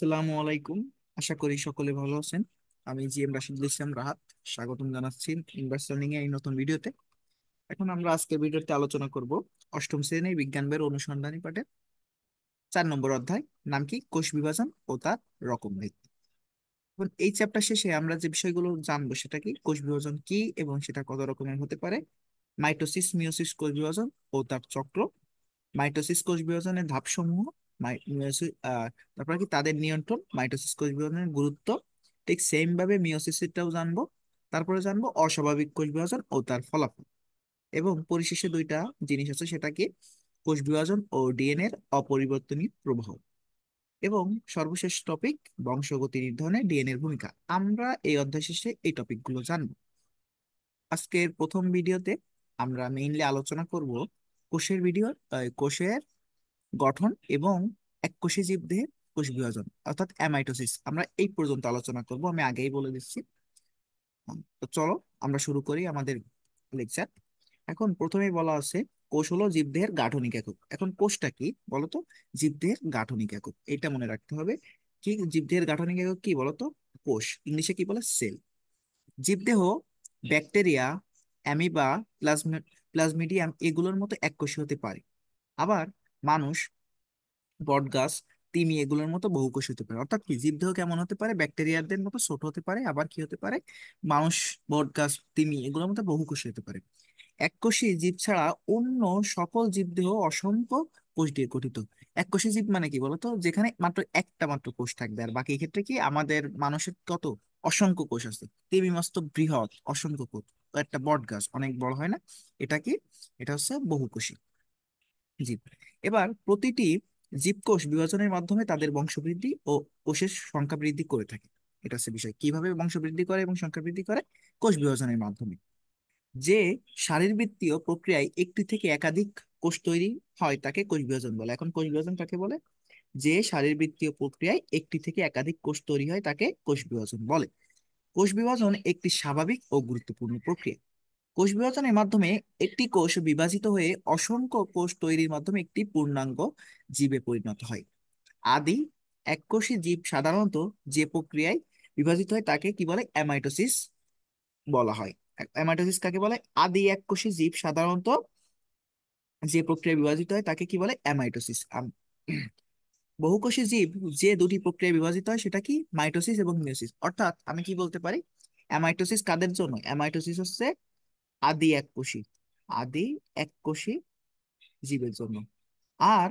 আসসালামু আলাইকুম। আশা করি সকলে ভালো আছেন। আমি রাশিদুল ইসলাম রাহাত স্বাগতম জানাচ্ছি ইনভার্স লার্নিং এর এই নতুন ভিডিওতে। এখন আমরা আজকের ভিডিওতে আলোচনা করব অষ্টম শ্রেণীর বিজ্ঞান বইয়ের অনুসন্ধানী পাঠের 4 নম্বর অধ্যায়, নাম কি কোষ বিভাজন ও তার রকমভেদ। এখন এই চ্যাপ্টার শেষে আমরা যে বিষয়গুলো জানবো সেটা কি, কোষ বিভাজন কি এবং সেটা কত রকমের হতে পারে, মাইটোসিস মিওসিস কোষ বিভাজন ও তার চক্র, মাইটোসিস কোষ বিভাজনের ধাপসমূহ, তারপরে কি তাদের নিয়ন্ত্রণ, মাইটোসিস কোষ বিভাজনের গুরুত্ব, ঠিক সেম ভাবে মিওসিসটাও জানবো। তারপরে জানবো অস্বাভাবিক কোষ বিভাজন ও তার ফলাফল। এবং পরিশেষে দুইটা জিনিস আছে, সেটা কি কোষ বিভাজন ও ডিএনএ এর অপরিবর্তনীয় প্রভাব। এবং সর্বশেষ টপিক বংশগতি নির্ধারণে ডিএনএ এর ভূমিকা। আমরা এই অধ্যায় শেষে এই টপিকগুলো জানবো। আজকের প্রথম ভিডিওতে আমরা মেইনলি আলোচনা করব কোষের গঠন এবং এককোষী জীবদেহে কোষ বিভাজন অর্থাৎ অ্যামাইটোসিস। আমরা এই পর্যন্ত আলোচনা করব, আমি আগেই বলে দিচ্ছি। তো চলো আমরা শুরু করি আমাদের লেকচার। এখন প্রথমেই বলা আছে কোষ হলো জীবদেহের গাঠনিক একক। এখন কোষটা কি বলতো? জীবদেহের গাঠনিক একক, এটা মনে রাখতে হবে। কি জীবদেহের গাঠনিক একক কি বলতো? কোষ, ইংলিশে কি বলে? সেল। জীবদেহ ব্যাকটেরিয়া, অ্যামিবা, প্লাজমিডিয়াম এগুলোর মতো এককোষী হতে পারে। আবার মানুষ, বটগাছ, তিমি এগুলোর মতো বহুকোষী হতে পারে। অর্থাৎ কি জীবদেহ কেমন হতে পারে? ব্যাকটেরিয়াদের মতো ছোট হতে পারে, আবার কি হতে পারে? মানুষ, বটগাছ, তিমি এগুলোর মতো বহুকোষী হতে পারে। এককোষী জীব ছাড়া অন্য সকল জীবদেহ অসংখ্য কোষ দিয়ে গঠিত। এককোষী জীব মানে কি বলতো? যেখানে মাত্র একটা মাত্র কোষ থাকবে, আর বাকি ক্ষেত্রে কি আমাদের মানুষের কত অসংখ্য কোষ আছে। তিমি মাছ তো বৃহৎ, অসংখ্য কোষ। তো একটা বটগাছ অনেক বড় হয় না? এটা কি? এটা হচ্ছে বহুকোষী জীব। এবার প্রতিটি জীবকোষ বিভাজনের মাধ্যমে তাদের বংশবৃদ্ধি ও কোষের সংখ্যা বৃদ্ধি করে থাকে। এটা হচ্ছে বিষয়, কিভাবে বংশবৃদ্ধি করে এবং সংখ্যা বৃদ্ধি করে? কোষ বিভাজনের মাধ্যমে। যে শারীরবৃত্তীয় প্রক্রিয়ায় একটি থেকে একাধিক কোষ তৈরি হয় তাকে কোষ বিভাজন বলে। এখন কোষ বিভাজন কাকে বলে? যে শারীরবৃত্তীয় প্রক্রিয়ায় একটি থেকে একাধিক কোষ তৈরি হয় তাকে কোষ বিভাজন বলে। কোষ বিভাজন একটি স্বাভাবিক ও গুরুত্বপূর্ণ প্রক্রিয়া। কোষ বিভাজনের মাধ্যমে একটি কোষ বিভাজিত হয়ে অসংখ্য কোষ তৈরির মাধ্যমে একটি পূর্ণাঙ্গ জীবে পরিণত হয়। আদি এককোষী জীব সাধারণত যে প্রক্রিয়ায় বিভাজিত হয় তাকে কি বলে? অ্যামাইটোসিস বলা হয়। অ্যামাইটোসিস কাকে বলে? আদি এককোষী জীব সাধারণত যে প্রক্রিয়ায় বিভাজিত হয় তাকে কি বলে? অ্যামাইটোসিস। বহুকোষী জীব যে দুটি প্রক্রিয়ায় বিভাজিত হয় সেটা কি? মাইটোসিস এবং মিয়োসিস। অর্থাৎ আমি কি বলতে পারি? অ্যামাইটোসিস কাদের জন্য? অ্যামাইটোসিস হচ্ছে আদি এককোষী, আদি এককোষী জীবের জন্য। আর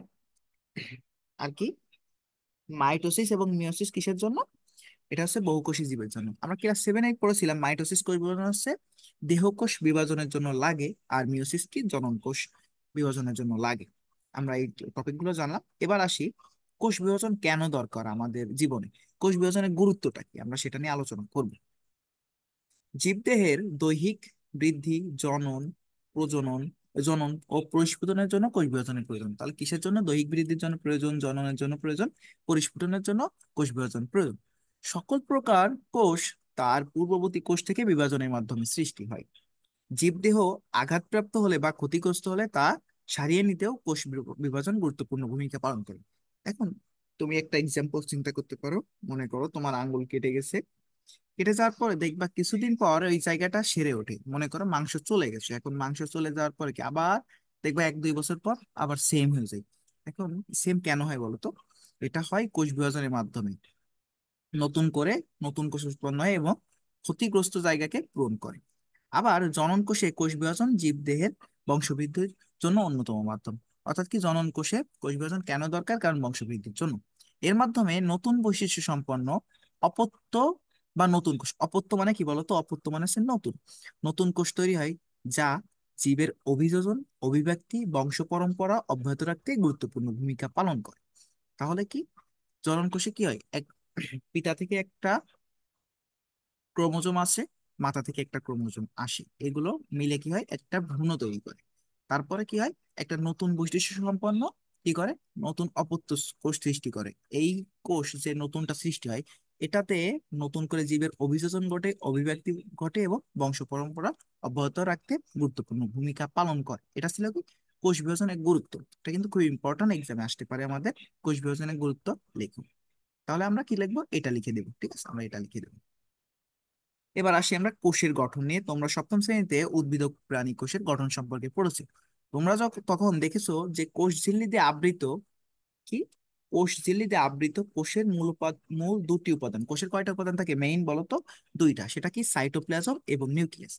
আর কি মাইটোসিস এবং মিয়োসিস কিসের জন্য? এটা হচ্ছে বহুকোষী জীবের জন্য। আমরা ক্লাস 7 পড়েছিলাম মাইটোসিস কোষ বিভাজন হচ্ছে দেহকোষ বিভাজনের জন্য লাগে, আর মিয়োসিস কি? জনন কোষ বিভাজনের জন্য লাগে। আমরা এই টপিকগুলো জানলাম। এবার আসি কোষ বিভাজন কেন দরকার আমাদের জীবনে, কোষ বিভাজনের গুরুত্বটা কি, আমরা সেটা নিয়ে আলোচনা করব। জীবদেহের দৈহিক বৃদ্ধি, জনন, প্রজনন, জনন ও পরিস্ফুটনের জন্য কোষ বিভাজনের প্রয়োজন। তাহলে কিসের জন্য দৈহিক বৃদ্ধির জন্য প্রয়োজন, জননের জন্য প্রয়োজন, পরিস্ফুটনের জন্য কোষ বিভাজন প্রয়োজন? সকল প্রকার কোষ তার পূর্ববর্তী কোষ থেকে বিভাজনের মাধ্যমে সৃষ্টি হয়। জীবদেহ আঘাতপ্রাপ্ত হলে বা ক্ষতিগ্রস্ত হলে তা সারিয়ে নিতেও কোষ বিভাজন গুরুত্বপূর্ণ ভূমিকা পালন করে। এখন তুমি একটা এক্সাম্পল চিন্তা করতে পারো। মনে করো তোমার আঙ্গুল কেটে গেছে। কেটে যাওয়ার পরে দেখবা কিছুদিন পর ওই জায়গাটা সেরে ওঠে। মনে করো মাংস চলে গেছে, এখন মাংস চলে যাওয়ার পরে কি আবার দেখবা 1-2 বছর পর আবার সেম হয়ে যায়। এখন সেম কেন হয় বলো তো? এটা হয় কোষ বিভাজনের মাধ্যমে। নতুন করে নতুন কোষ উৎপন্ন হয় এবং ক্ষতিগ্রস্ত জায়গাকে পূরণ করে। আবার জনন কোষে কোষ বিভাজন জীবদেহের বংশবৃদ্ধির জন্য অন্যতম মাধ্যম। অর্থাৎ কি জনন কোষে কোষ বিভাজন কেন দরকার? কারণ বংশবৃদ্ধির জন্য। এর মাধ্যমে নতুন বৈশিষ্ট্য সম্পন্ন অপত্য বা নতুন কোষ, অপত্য মানে কি বলতো? অপত্য মানে হচ্ছে নতুন, নতুন কোষ তৈরি হয় যা জীবের অভিযোজন, অভিব্যক্তি, বংশ পরম্পরা অব্যাহত রাখতে গুরুত্বপূর্ণ ভূমিকা পালন করে। তাহলে কি জনন কোষে কি হয়? এক পিতা থেকে একটা ক্রোমোজোম আসে, মাথা থেকে একটা ক্রোমোজোম আসে, এগুলো মিলে কি হয়? একটা ভ্রূণ তৈরি করে। তারপরে কি হয়? একটা নতুন বৈশিষ্ট্য সম্পন্ন কি করে? নতুন অপত্য কোষ সৃষ্টি করে। এই কোষ যে নতুনটা সৃষ্টি হয়, এটাতে নতুন করে জীবের অভিযোজন ঘটে, অভিব্যক্তি ঘটে এবং বংশ পরম্পরা অব্যাহত রাখতে গুরুত্বপূর্ণ ভূমিকা পালন করে। এটা ছিল কি কোষ বিভাজনের গুরুত্ব। এটা কিন্তু খুব ইম্পর্টেন্ট, এক্সামে আসতে পারে আমাদের। কোষ বিভাজনের গুরুত্ব লেখো। তাহলে আমরা কি লিখবো, এটা লিখে দেবো। ঠিক আছে, আমরা এটা লিখে দেবো। এবার আসি আমরা কোষের গঠন নিয়ে। তোমরা সপ্তম শ্রেণীতে উদ্ভিদ ও প্রাণী কোষের গঠন সম্পর্কে পড়েছো। তোমরা যখন তখন দেখেছো যে কোষ ঝিল্লি দিয়ে আবৃত, কি, কোষ ঝিল্লি দিয়ে আবৃত কোষের মূল দুটি উপাদান। কোষের কয়টা উপাদান থাকে মেইন বলো তো? দুইটা। সেটা কি, সাইটোপ্লাজম এবং নিউক্লিয়াস।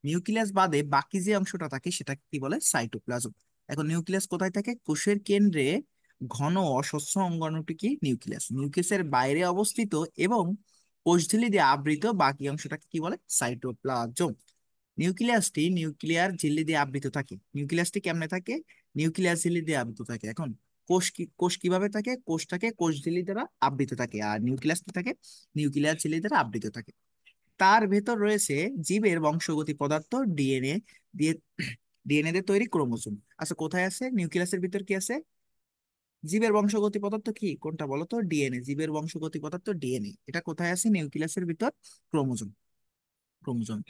নিউক্লিয়াস বাদে বাকি যে অংশটা থাকে সেটা কি বলে, সাইটোপ্লাজম। এখন নিউক্লিয়াস কোথায় থাকে? কোষের কেন্দ্রে ঘন অস্বচ্ছ অঙ্গাণুটি কি, নিউক্লিয়াস। নিউক্লিয়াসের বাইরে অবস্থিত এবং কোষঝিল্লি দিয়ে আবৃত বাকি অংশটাকে কি বলে, সাইটোপ্লাজম। নিউক্লিয়াসটি নিউক্লিয়ার ঝিল্লি দিয়ে আবৃত থাকে। নিউক্লিয়াসটি কেমনে থাকে? নিউক্লিয়াস ঝিল্লি দিয়ে আবৃত থাকে। এখন কোষ কিভাবে থাকে? কোষটাকে কোষ ঝিল্লি দ্বারা আবৃত থাকে, আর নিউক্লিয়াস কি থাকে, নিউক্লিয়ার ঝিল্লি দ্বারা আবৃত থাকে। তার ভেতর রয়েছে জীবের বংশগতি পদার্থ, ডিএনএ দিয়ে ডিএনএ দিয়ে তৈরি ক্রোমোজোম। আচ্ছা, কোথায় আছে নিউক্লিয়াসের ভিতর? কি আছে? জীবের বংশগতি পদার্থ। কি, কোনটা বলো তো? ডিএনএ। জীবের বংশগতি পদার্থ ডিএনএ, এটা কোথায় আছে? নিউক্লিয়াসের ভিতর। ক্রোমোজোম। ক্রোমোজোম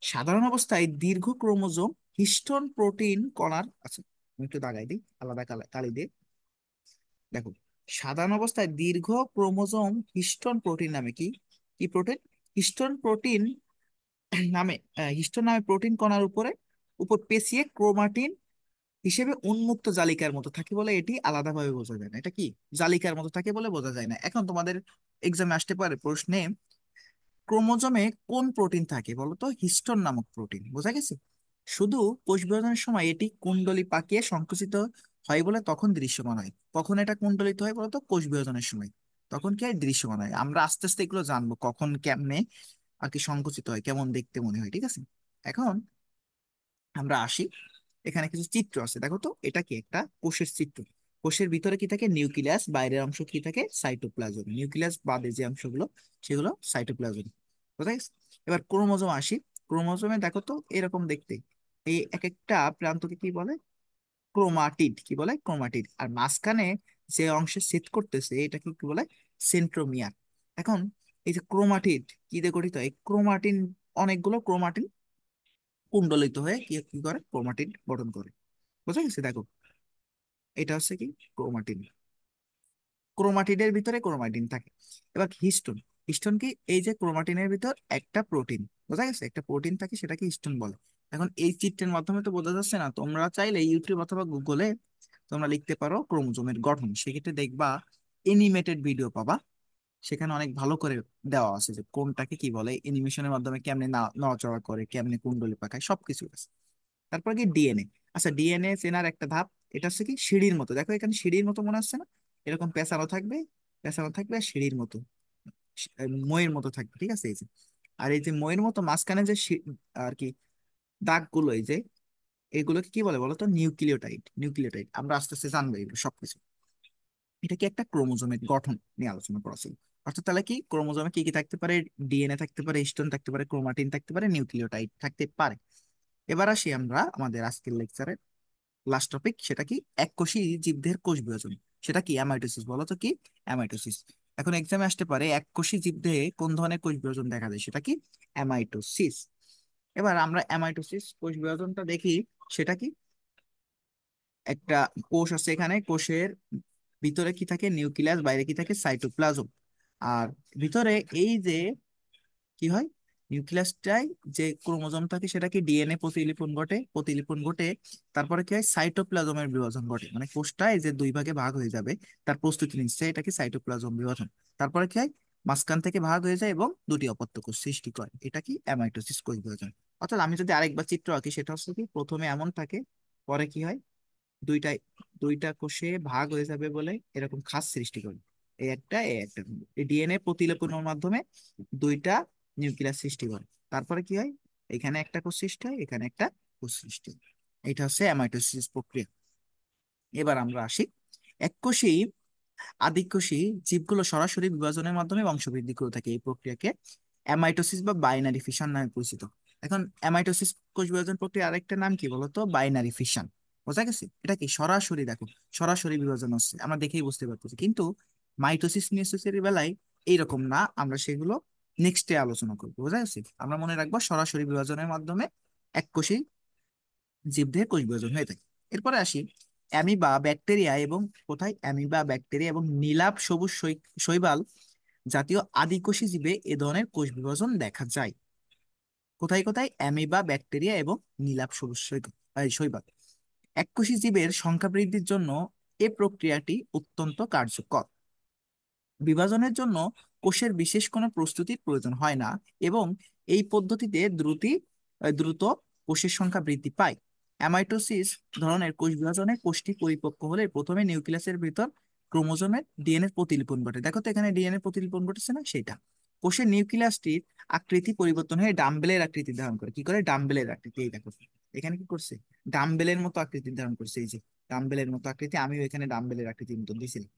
সাধারণ অবস্থায় দীর্ঘ ক্রোমোজোম হিস্টোন প্রোটিন কণার আছে। আমি একটু দাগাই দিই আলাদা কালি দিয়ে। দেখো, সাধারণ অবস্থায় দীর্ঘ ক্রোমোজোম হিস্টোন প্রোটিন নামে, কি কি প্রোটিন, হিস্টোন প্রোটিন নামে, হিস্টোন নামে প্রোটিন কণার উপর পেঁচিয়ে ক্রোমাটিন হিসেবে উন্মুক্ত জালিকার মতো থাকে বলে এটি আলাদাভাবে বোঝা যায় না। এটা কি, জালিকার মতো থাকে বলে বোঝা যায় না। এখন তোমাদের এক্সামে আসতে পারে প্রশ্নে, ক্রোমোজোমে কোন প্রোটিন থাকে বলো তো? হিস্টোন নামক প্রোটিন। বোঝা গেছে? শুধু কোষ বিভাজনের সময় এটি কুণ্ডলী পাকিয়ে সংকুচিত হয় বলে তখন দৃশ্যমান হয়। কখন এটা কুণ্ডলিত হয় বলতো? কোষ বিভাজনের সময়। তখন কি হয়, দৃশ্যমান হয়। আমরা আস্তে আস্তে এগুলো জানবো কখন কেমনে আর কি সংকুচিত হয়, কেমন দেখতে মনে হয়। ঠিক আছে, এখন আমরা আসি। এখানে কিছু চিত্র আছে, দেখো তো, এটা কি একটা কোষের চিত্র। কোষের ভিতরে কি থাকে? নিউক্লিয়াস। বাইরের অংশ কি থাকে? সাইটোপ্লাজম। নিউক্লিয়াস বাদে যে অংশগুলো সেগুলো সাইটোপ্লাজম। বুঝা গেছে? এবার ক্রোমোজোম আসি। ক্রোমোজোমে দেখো তো এরকম দেখতে। এই এক একটা প্রান্তকে কি বলে? ক্রোমাটিড। কি বলে? ক্রোমাটিড। আর মাঝখানে যে অংশে ছেদ করতেছে এটাকে কি বলে? সেন্ট্রোমিয়ার। এখন এই যে ক্রোমাটিড কি দিয়ে গঠিত? এই ক্রোমাটিন, অনেকগুলো ক্রোমাটিন কুণ্ডলিত হয়ে কি কি করে, ক্রোমাটিড গঠন করে। বুঝা গেছে? দেখো, এটা হচ্ছে কি, ক্রোমাটিন। ক্রোমাটিডের ভিতরে ক্রোমাটিন থাকে। এবার হিস্টোন। হিস্টোন কি, এই যে ক্রোমাটিনের ভিতর একটা প্রোটিন, বোঝা গেছে, একটা প্রোটিন থাকে, সেটাকে হিস্টোন বলে। এখন এই চিত্রের মাধ্যমে তো বোঝা যাচ্ছে না, তোমরা চাইলে ইউটিউব অথবা গুগলে তোমরা লিখতে পারো ক্রোমোজোমের গঠন, সেক্ষেত্রে দেখবা এনিমেটেড ভিডিও পাবা। সেখানে অনেক ভালো করে দেওয়া আছে যে কোনটাকে কি বলে, অ্যানিমেশনের মাধ্যমে কেমনে নড়াচড়া করে, কেমনে কুণ্ডলী পাকায়, সবকিছু আছে। তারপর কি, ডিএনএ। আচ্ছা, ডিএনএ চেনার একটা ধাপ, এটা হচ্ছে কি সিঁড়ির মতো। দেখো এখানে সিঁড়ির মতো মনে হচ্ছে না? এরকম পেঁচানো থাকবে, পেঁচানো থাকবে, আর সিঁড়ির মতো, মইয়ের মতো থাকবে। ঠিক আছে, এই যে, আর এই যে মইয়ের মতো মাঝখানে যে আর কি দাগগুলো, এই যে, এগুলোকে কি বলে বলো তো? নিউক্লিওটাইড। নিউক্লিওটাইড আমরা আস্তে আস্তে জানবো এগুলো সবকিছু। এটা কি একটা ক্রোমোজোমের গঠন নিয়ে আলোচনা করা ছিল। অর্থাৎ তাহলে কি, ক্রোমোজোমে কি কি থাকতে পারে? ডিএনএ থাকতে পারে, হিস্টোন থাকতে পারে, ক্রোমাটিন থাকতে পারে, নিউক্লিওটাইড থাকতে পারে। এবার আসি আমরা আমাদের আজকের লেকচারে লাস্ট টপিক, সেটা কি, এককোষী জীবদেহের কোষ বিভাজন। সেটা কি, অ্যামাইটোসিস। বলো তো কি, অ্যামাইটোসিস। এখন এক্সামে আসতে পারে এককোষী জীবদেহে কোন ধরনের কোষ বিভাজন দেখা যায়, সেটা কি, অ্যামাইটোসিস। এবার আমরা অ্যামাইটোসিস কোষ বিভাজনটা দেখি। সেটা কি, একটা কোষ আছে, এখানে কোষের ভিতরে কি থাকে? নিউক্লিয়াস। বাইরে কি থাকে? সাইটোপ্লাজম। আর ভিতরে এই যে কি হয়, নিউক্লিয়াসটাই যে ক্রোমোজোম থাকে সেটাকে ডিএনএ প্রতিলিপন ঘটে, প্রতিলিপন ঘটে। তারপরে কি হয়, সাইটোপ্লাজমের বিভাজন ঘটে, মানে কোষটাই যে দুই ভাগে ভাগ হয়ে যাবে তার প্রস্তুতি নিচ্ছে, এটাকে সাইটোপ্লাজম বিভাজন। তারপরে কি হয়, মাঝখান থেকে ভাগ হয়ে যায় এবং দুটি অপত্য কোষ সৃষ্টি করে, এটা কি, অ্যামাইটোসিস কোষ বিভাজন। অর্থাৎ আমি যদি আরেকবার চিত্র আঁকি, সেটা হচ্ছে কি, প্রথমে এমন থাকে, পরে কি হয়, দুইটাই দুইটা কোষে ভাগ হয়ে যাবে বলে এরকম খাস সৃষ্টি করে। এই একটা, এই একটা, এই ডিএনএ প্রতিলেপনের মাধ্যমে দুইটা নিউক্লিয়াস সৃষ্টি করে। তারপরে কি হয়, এখানে একটা কোষ সৃষ্টি হয়, এখানে একটা কোষ সৃষ্টি হয়। এটা হচ্ছে অ্যামাইটোসিস প্রক্রিয়া। এবার আমরা আসি, এককোষী আদিকোষী জীবগুলো সরাসরি বিভাজনের মাধ্যমে বংশবৃদ্ধি করে থাকে। এই প্রক্রিয়াকে অ্যামাইটোসিস বা বাইনারি ফিশন নামে পরিচিত। এখন অ্যামাইটোসিস কোষ বিভাজন প্রক্রিয়া আরেকটা নাম কি বলতো? Binary fission. বোঝা গেছে? এটা কি সরাসরি, দেখো, সরাসরি বিভাজন হচ্ছে, আমরা দেখেই বুঝতে পারতেছি। কিন্তু মাইটোসিস মিয়োসিসের বেলায় এইরকম না, আমরা সেগুলো নেক্সটে আলোচনা করবো। বোঝা গেছে? আমরা মনে রাখবো সরাসরি বিভাজনের মাধ্যমে এককোষী জীবদেহে কোষ বিভাজন হয়ে থাকে। এরপরে আসি, অ্যামিবা ব্যাকটেরিয়া এবং কোথায় অ্যামিবা ব্যাকটেরিয়া এবং নীলাভ সবুজ শৈবাল জাতীয় আদিকোষী জীবে এ ধরনের কোষ বিভাজন দেখা যায়। কোথায় কোথায়? অ্যামিবা ব্যাকটেরিয়া এবং নীলাভ সবুজ শৈবাল। এককোষী জীবের সংখ্যা বৃদ্ধির জন্য এ প্রক্রিয়াটি অত্যন্ত কার্যকর। বিভাজনের জন্য কোষের বিশেষ কোনো প্রস্তুতির প্রয়োজন হয় না এবং এই পদ্ধতিতে দ্রুত কোষের সংখ্যা বৃদ্ধি পায়। অ্যামাইটোসিস ধরনের কোষ বিভাজনে কোষটি পরিপক্ক হলে প্রথমে নিউক্লিয়াসের ভিতর ক্রোমোজোমের ডিএনএ প্রতিলিপন ঘটে। দেখো তো এখানে ডিএনএ প্রতিলিপন ঘটেছে না, সেটা। কোষের নিউক্লিয়াসটির আকৃতি পরিবর্তন হয়ে ডাম্বেলের আকৃতি ধারণ করে। কি করে? ডাম্বেলের আকৃতি। এই দেখো এখানে কি করছে, ডাম্বেলের মতো আকৃতি ধারণ করছে। এই যে ডাম্বেলের মতো আকৃতি, আমিও এখানে ডাম্বেলের আকৃতির মতো দিয়েছিলাম।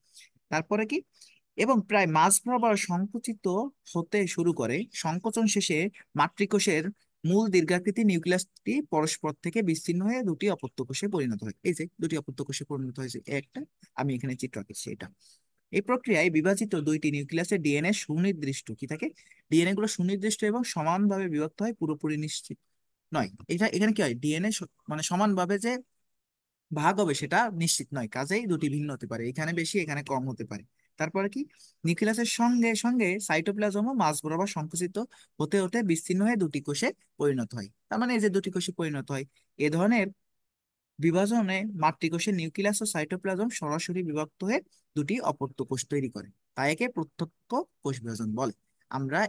তারপরে কি, এবং প্রায় মাঝ বরাবর সংকুচিত হতে শুরু করে। সংকোচন শেষে মাতৃকোষের মূল দীর্ঘাকৃতি নিউক্লিয়াসটি পরস্পর থেকে বিচ্ছিন্ন হয়ে দুটি অপত্য কোষে পরিণত হয়। এই যে দুটি অপত্য কোষে পরিণত হয়েছে, একটা আমি এখানে চিত্র আঁকেছি এটা। এই প্রক্রিয়ায় বিভাজিত দুইটি নিউক্লিয়াসের ডিএনএ সুনির্দিষ্ট কি থাকে, ডিএনএ গুলো সুনির্দিষ্ট এবং সমানভাবে বিভক্ত হয়, পুরোপুরি নিশ্চিত নয়। এটা এখানে কি হয়, ডিএনএ মানে সমানভাবে যে ভাগ হবে সেটা নিশ্চিত নয়, কাজেই দুটি ভিন্ন হতে পারে, এখানে বেশি এখানে কম হতে পারে। তারপরে কি, নিউক্লিয়াসের সঙ্গে সঙ্গে সাইটোপ্লাজমও মাঝ বরাবর সংকুচিত হতে হতে বিচ্ছিন্ন হয়ে দুটি কোষে পরিণত হয়। তার মানে এই যে দুটি কোষে পরিণত হয়, এ ধরনের বিভাজনে মাতৃকোষের নিউক্লিয়াস ও সাইটোপ্লাজম সরাসরি বিভক্ত হয়ে দুটি অপত্য কোষ তৈরি করে, তাই একে প্রত্যক্ষ কোষ বিভাজন বলে। আমরা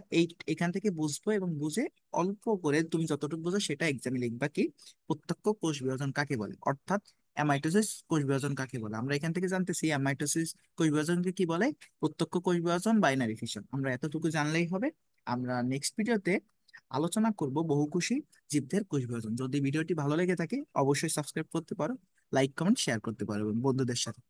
এখান থেকে বুঝবো এবং বুঝে অল্প করে তুমি যতটুকু বুঝো সেটা এক্সামে লিখবা, কি প্রত্যক্ষ কোষ বিভাজন কাকে বলে, অর্থাৎ অ্যামাইটোসিস কোষ বিভাজন কাকে বলে। আমরা এখান থেকে জানতেছি অ্যামাইটোসিস কোষ বিভাজনকে কি বলে, প্রত্যক্ষ কোষ বিভাজন, বাইনারি ফিশন। আমরা এতটুকু জানলেই হবে। আমরা নেক্সট ভিডিওতে আলোচনা করব বহুকোষী জীবদের কোষ বিভাজন। যদি ভিডিওটি ভালো লেগে থাকে অবশ্যই সাবস্ক্রাইব করতে পারো, লাইক কমেন্ট শেয়ার করতে পারো বন্ধুদের সাথে।